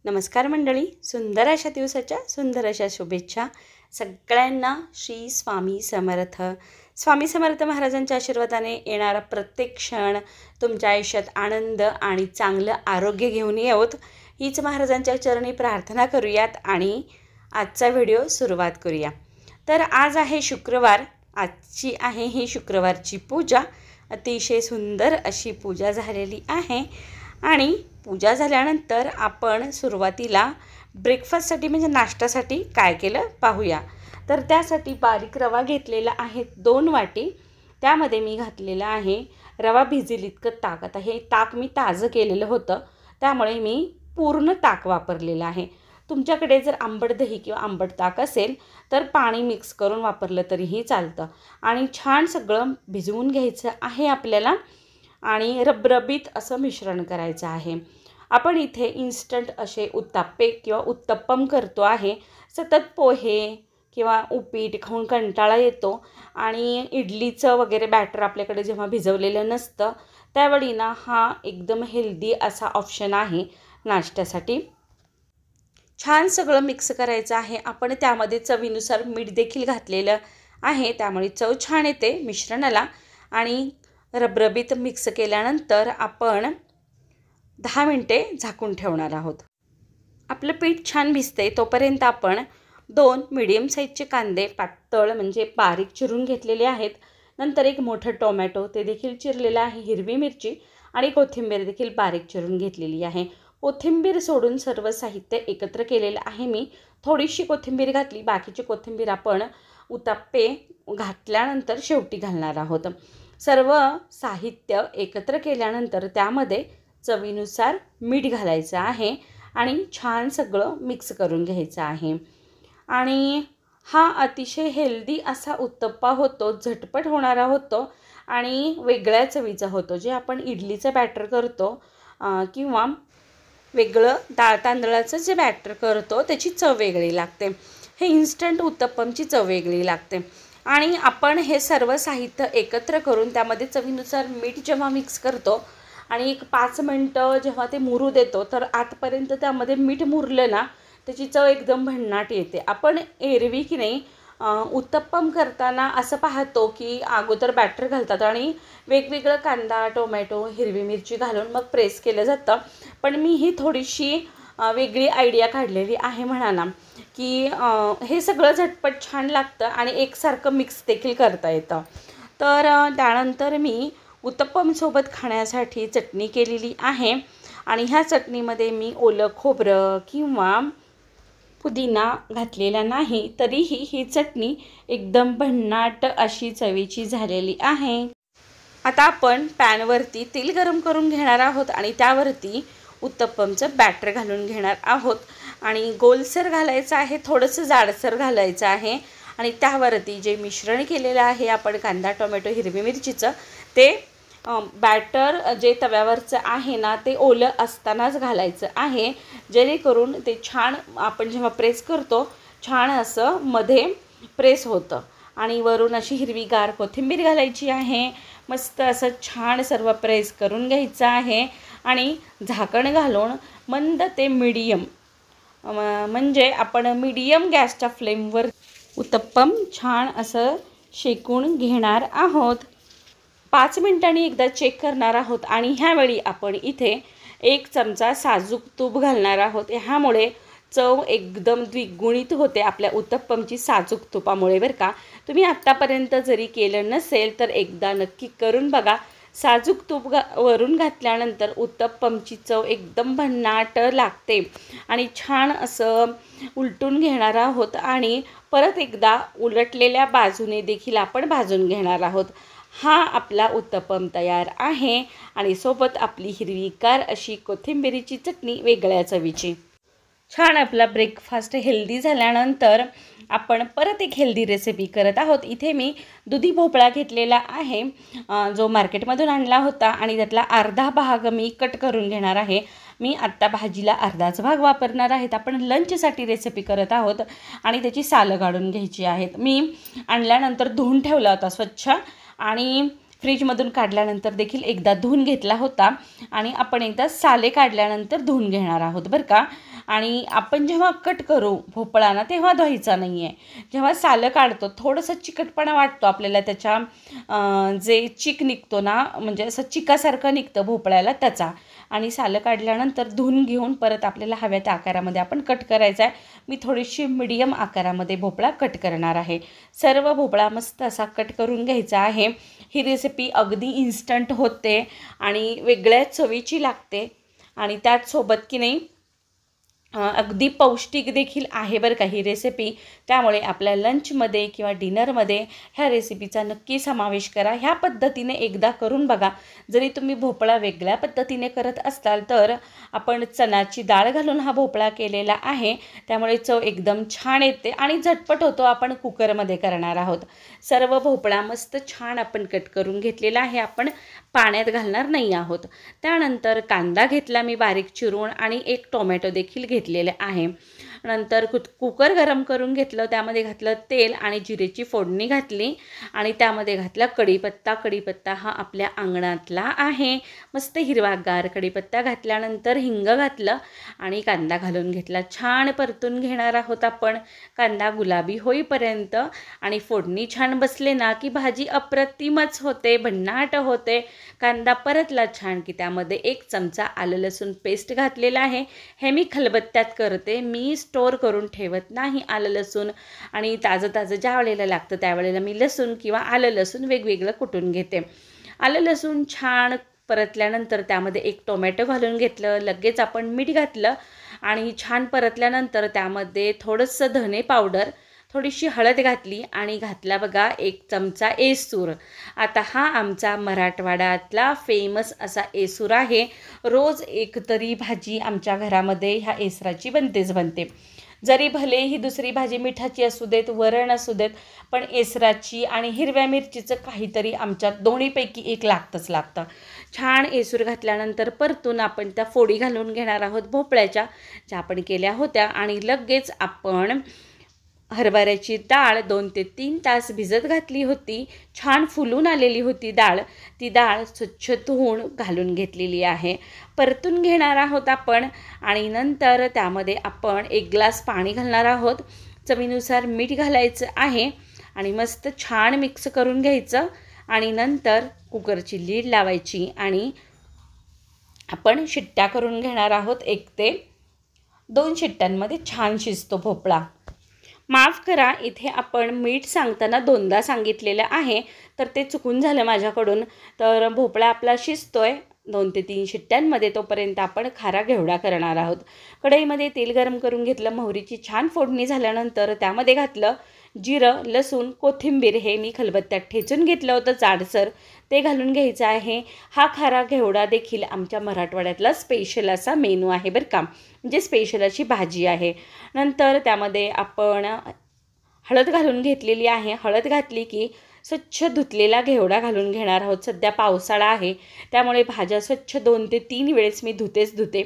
नमस्कार मंडळी, सुंदर अशा दिवसाच्या सुंदर अशा शुभेच्छा सगळ्यांना. श्री स्वामी समर्थ. स्वामी समर्थ महाराजांच्या आशीर्वादाने येणारा प्रत्येक क्षण तुमच्या आयुष्यात आनंद आणि चांगलं आरोग्य घेऊन येवोत हीच महाराजांच्या चरणी प्रार्थना करूयात आणि आजचा व्हिडिओ सुरुवात करूया. तर आज आहे शुक्रवार. आजची आहे ही शुक्रवारची पूजा. अतिशय सुंदर अशी पूजा झालेली आहे आणि पूजा झाल्यानंतर आपण सुरुवातीला ब्रेकफास्टसाठी म्हणजे नाश्त्यासाठी काय केलं पाहूया. तर त्यासाठी बारीक रवा घेतलेला आहे 2 वाटी. त्यामध्ये मी घातलेला आहे रवा भिजेल इतकं ताक. आता हे ताक मी ताजं केलेलं होतं त्यामुळे मी पूर्ण ताक वापरलेलं आहे. तुमच्याकडे जर आंबट दही किंवा आंबट ताक असेल तर पाणी मिक्स करून वापरलं तरीही चालतं. आणि छान सगळं भिजवून घ्यायचं आहे आपल्याला आणि रबरबीत असं मिश्रण करायचं आहे. आपण इथे इन्स्टंट असे उत्ताप्पे किंवा उत्तप्पम करतो आहे. सतत पोहे किंवा उपीट खाऊन कंटाळा येतो आणि इडलीचं वगैरे बॅटर आपल्याकडे जेव्हा भिजवलेलं नसतं त्यावेळी ना हा एकदम हेल्दी असा ऑप्शन आहे नाश्त्यासाठी. छान सगळं मिक्स करायचं आहे. आपण त्यामध्ये चवीनुसार मीठ देखील घातलेलं आहे त्यामुळे चव छान येते मिश्रणाला. आणि रबरबीत मिक्स केल्यानंतर आपण 10 मिनिटे झाकून ठेवणार आहोत. आपलं पीठ छान भिजते तोपर्यंत आपण 2 मीडियम साईजचे कांदे पातळ म्हणजे बारीक चिरून घेतलेले आहेत. नंतर एक मोठं टोमॅटो ते देखील चिरलेलं आहे. हिरवी मिरची आणि कोथिंबीर देखील बारीक चिरून घेतलेली आहे. कोथिंबीर सोडून सर्व साहित्य एकत्र केलेलं आहे. मी थोडीशी कोथिंबीर घातली, बाकीची कोथिंबीर आपण उत्ताप्पे घातल्यानंतर शेवटी घालणार आहोत. सर्व साहित्य एकत्र केल्यानंतर त्यामध्ये चवीनुसार मीठ घालायचं आहे आणि छान सगळं मिक्स करून घ्यायचं आहे. आणि हा अतिशय हेल्दी असा उत्तप्पा होतो, झटपट होणारा होतो आणि वेगळ्या चवीचा होतो. जे आपण इडलीचं बॅटर करतो किंवा वेगळं डाळ तांदळाचं जे बॅटर करतो त्याची चव वेगळी लागते. हे इन्स्टंट उत्तप्पमची चव वेगळी लागते. आणि आपण हे सर्व साहित्य एकत्र करून त्यामध्ये चवीनुसार मीठ जेव्हा मिक्स करतो आणि एक 5 मिनटं जेव्हा ते मुरू देतो तर आतपर्यंत त्यामध्ये मीठ मुरलं ना त्याची चव एकदम भन्नाट येते. आपण एरवी की नाही उत्तप्पम करताना असं पाहतो की अगोदर बॅटर घालतात आणि वेगवेगळं कांदा टोमॅटो हिरवी मिरची घालून मग प्रेस केलं जातं. पण मी ही थोडीशी वेगळी आयडिया काढलेली आहे म्हणा ना की हे सगळं झटपट छान लागतं आणि एकसारखं मिक्स देखील करता येतं. तर त्यानंतर मी उत्तप्पमसोबत खाण्यासाठी चटणी केलेली आहे आणि ह्या चटणीमध्ये मी ओलं खोबरं किंवा पुदिना घातलेला नाही तरीही ही चटणी एकदम भन्नाट अशी चवीची झालेली आहे. आता आपण पॅनवरती तेल गरम करून घेणार आहोत आणि त्यावरती उत्तप्पमचं बॅटर घालून घेणार आहोत. आणि गोलसर घालायचं आहे, थोडंसं जाडसर घालायचं आहे. आणि त्यावरती जे मिश्रण केलेलं आहे आपण कांदा टोमॅटो हिरवी मिरचीचं ते बॅटर जे तव्यावरचं आहे ना ते ओलं असतानाच घालायचं आहे जेणेकरून ते छान आपण जेव्हा प्रेस करतो छान असं मध्ये प्रेस होतं. आणि वरून अशी हिरवीगार कोथिंबीर घालायची आहे. मस्त असं छान सर्व प्रेस करून घ्यायचं आहे आणि झाकण घालून मंद ते मीडियम म्हणजे आपण मीडियम गॅसच्या फ्लेमवर उत्तप्पम छान असं शेकून घेणार आहोत. 5 मिनिटांनी एकदा चेक करणार आहोत आणि ह्यावेळी आपण इथे 1 चमचा साजूक तूप घालणार आहोत. ह्यामुळे चव एकदम द्विगुणित होते आपल्या उत्तप्पमची साजूक तुपामुळे बरं का. तुम्ही आत्तापर्यंत जरी केलं नसेल तर एकदा नक्की करून बघा. साजूक तूप वरून घातल्यानंतर उत्तप्पमची चव एकदम भन्नाट लागते. आणि छान असं उलटून घेणार आहोत आणि परत एकदा उलटलेल्या बाजूने देखील आपण भाजून घेणार आहोत. हा आपला उत्तप्पम तयार आहे आणि सोबत आपली हिरवीगार अशी कोथिंबीरीची चटणी वेगळ्या चवीची. छान आपला ब्रेकफास्ट हेल्दी झाल्यानंतर आपण परत एक हेल्दी रेसिपी करत आहोत. इथे मी दुधी भोपळा घेतलेला आहे जो मार्केटमधून आणला होता आणि त्यातला अर्धा भाग मी कट करून घेणार आहे. मी आत्ता भाजीला अर्धाच भाग वापरणार आहेत. आपण लंचसाठी रेसिपी करत आहोत आणि त्याची सालं काढून घ्यायची आहेत. मी आणल्यानंतर धुवून ठेवला होता स्वच्छ आणि फ्रीजमधून काढल्यानंतर देखील एकदा धुवून घेतला होता आणि आपण एकदा साले काढल्यानंतर धुवून घेणार आहोत बरं का. आणि आपण जेव्हा कट करू भोपळा ना तेव्हा धुवायचा नाही आहे. जेव्हा सालं काढतो थोडंसं चिकटपणा वाटतो आपल्याला, त्याच्या जे चिक निघतो ना, म्हणजे असं चिकासारखं निघतं भोपळ्याला त्याचा. आणि सालं काढल्यानंतर धुवून घेऊन परत आपल्याला हव्या त्या आकारामध्ये आपण कट करायचा आहे. मी थोडीशी मीडियम आकारामध्ये भोपळा कट करणार आहे. सर्व भोपळा मस्त असा कट करून घ्यायचा आहे. ही रेसिपी अगदी इन्स्टंट होते आणि वेगळ्या चवीची लागते आणि त्याचसोबत की नाही अगदी पौष्टिक देखील आहे बरं का ही रेसिपी. त्यामुळे आपल्या लंचमध्ये किंवा डिनरमध्ये ह्या रेसिपीचा नक्की समावेश करा. ह्या पद्धतीने एकदा करून बघा. जरी तुम्ही भोपळा वेगळ्या पद्धतीने करत असाल तर आपण चण्याची डाळ घालून हा भोपळा केलेला आहे, त्यामुळे चव एकदम छान येते आणि झटपट होतो. आपण कुकरमध्ये करणार आहोत. सर्व भोपळा मस्त छान आपण कट करून घेतलेला आहे. आपण पाण्यात घालणार नाही आहोत. त्यानंतर कांदा घेतला मी बारीक चिरून आणि एक टोमॅटो देखील घेतलेले आहे. नंतर कुकर गरम करून घेतलं, त्यामध्ये घातलं तेल आणि जिरेची फोडणी घातली आणि त्यामध्ये घातला कढीपत्ता. कढीपत्ता हा आपल्या अंगणातला आहे, मस्त हिरवागार कढीपत्ता घातल्यानंतर हिंग घातलं आणि कांदा घालून घेतला. छान परतून घेणार आहोत आपण कांदा गुलाबी होईपर्यंत. आणि फोडणी छान बसले ना की भाजी अप्रतिमच होते, भन्नाट होते. कांदा परतला छान की त्यामध्ये 1 चमचा आलं लसूण पेस्ट घातलेला आहे. हे मी खलबत्त्यात करते, मी स्टोअर करून ठेवत नाही आलं लसूण. आणि ताजं ताजं ज्या वेळेला लागतं त्यावेळेला मी लसूण किंवा आलं लसूण वेगवेगळं कुटून घेते. आलं लसूण छान परतल्यानंतर त्यामध्ये 1 टोमॅटो घालून घेतलं. लगेच आपण मीठ घातलं आणि छान परतल्यानंतर त्यामध्ये थोडंसं धने पावडर, थोडीशी हळद घातली आणि घातला बघा 1 चमचा एसूर. आता हा आमचा मराठवाड्यातला फेमस असा एसूर आहे. रोज एक तरी भाजी आमच्या घरामध्ये ह्या एसराची बनते. जरी भले ही दुसरी भाजी मिठाची असू देत, वरण असू देत, पण एसराची आणि हिरव्या मिरचीचं काहीतरी आमच्यात दोन्हीपैकी एक लागतं. छान एसूर घातल्यानंतर परतून आपण त्या फोडी घालून घेणार आहोत भोपळ्याच्या, ज्या आपण केल्या होत्या. आणि लगेच आपण हरभऱ्याची डाळ 2 ते 3 तास भिजत घातली होती. छान फुलून आलेली होती डाळ. ती डाळ स्वच्छ धुवून घालून घेतलेली आहे. परतून घेणार आहोत आपण आणि नंतर त्यामध्ये आपण 1 ग्लास पाणी घालणार आहोत. चवीनुसार मीठ घालायचं आहे आणि मस्त छान मिक्स करून घ्यायचं. आणि नंतर कुकरची लीड लावायची आणि आपण शिट्ट्या करून घेणार आहोत. 1 ते 2 शिट्ट्यांमध्ये छान शिजतो भोपळा. माफ करा, इथे आपण मीठ सांगताना 2दा सांगितलेलं आहे, तर ते चुकून झालं माझ्याकडून. तर भोपळा आपला शिजतोय 2 ते 3 शिट्ट्यांमध्ये, तोपर्यंत आपण खारा घेवडा करणार आहोत. कढईमध्ये तेल गरम करून घेतलं. मोहरीची छान फोडणी झाल्यानंतर त्यामध्ये घातलं जिरं, लसूण, कोथिंबीर. हे मी खलबत्त्यात ठेचून घेतलं होतं जाडसर, ते घालून घ्यायचं आहे. हा खारा घेवडा देखील आमच्या मराठवाड्यातला स्पेशल असा मेनू आहे बरं का, म्हणजे स्पेशल अशी भाजी आहे. नंतर त्यामध्ये आपण हळद घालून घेतलेली आहे. हळद घातली की स्वच्छ धुतलेला घेवडा घालून घेणार आहोत. सध्या पावसाळा आहे त्यामुळे भाज्या स्वच्छ 2 ते 3 वेळेस मी धुते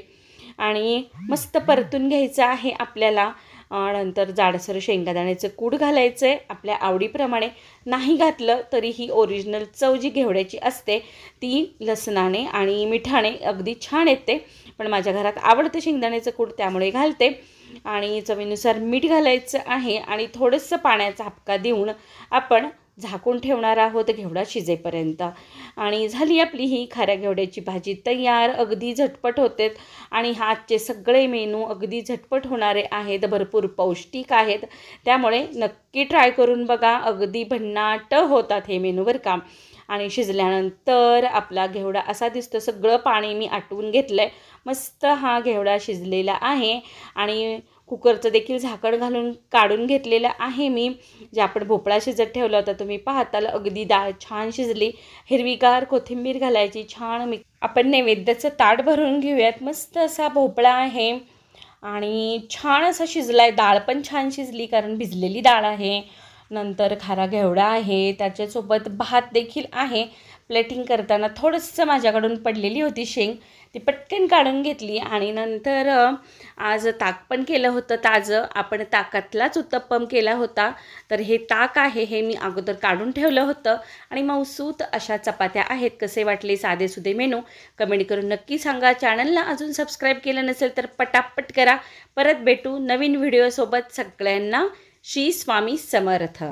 आणि मस्त परतून घ्यायचं आहे आपल्याला. नंतर जाडसर शेंगादाण्याचं कूट घालायचं आहे आपल्या आवडीप्रमाणे. नाही घातलं तरीही ओरिजिनल चव जी घेवड्याची असते ती लसणाने आणि मिठाने अगदी छान येते, पण माझ्या घरात आवडतं शेंगदाण्याचं कूट त्यामुळे घालते. आणि चवीनुसार मीठ घालायचं आहे आणि थोडंसं पाण्याचा हापका देऊन आपण झाकून ठेवणार आहोत घेवडा शिजेपर्यंत. आणि झाली आपली ही खाऱ्या घेवड्याची भाजी तयार. अगदी झटपट होते आणि आजचे सगळे मेनू अगदी झटपट होणारे आहेत, भरपूर पौष्टिक आहेत. त्यामुळे नक्की ट्राय करून बघा. अगदी भन्नाट होतात हे मेनू बरं का. आणि शिजल्यानंतर आपला घेवडा असा दिसतो. सगळं पाणी मी आटवून घेतलं आहे. मस्त हा घेवडा शिजलेला आहे आणि कुकरचं देखील झाकण घालून काढून घेतलेलं आहे मी. जे आपण भोपळा शिजत ठेवला होता तुम्ही पाहताल. अगदी डाळ छान शिजली. हिरवीगार कोथिंबीर घालायची छान. आपण नैवेद्याचं ताट भरून घेऊयात. मस्त असा भोपळा आहे आणि छान असा शिजला आहे. डाळ पण छान शिजली कारण भिजलेली डाळ आहे. नंतर खारा घेवडा आहे, त्याच्यासोबत भात देखील आहे. प्लेटिंग करताना थोडंसं माझ्याकडून पडलेली होती शेंग, ती पटकन काढून घेतली आणि नंतर आज ताक पण केलं होतं ताजं. आपण ताकातलाच उत्तप्पम केला होता. तर हे ताक आहे हे मी अगोदर काढून ठेवलं होतं आणि मौसूत अशा चपात्या आहेत. कसे वाटले साधेसुधे मेनू कमेंट करून नक्की सांगा. चॅनलला अजून सबस्क्राईब केलं नसेल तर पटापट करा. परत भेटू नवीन व्हिडिओसोबत. सगळ्यांना श्री स्वामी समर्थ.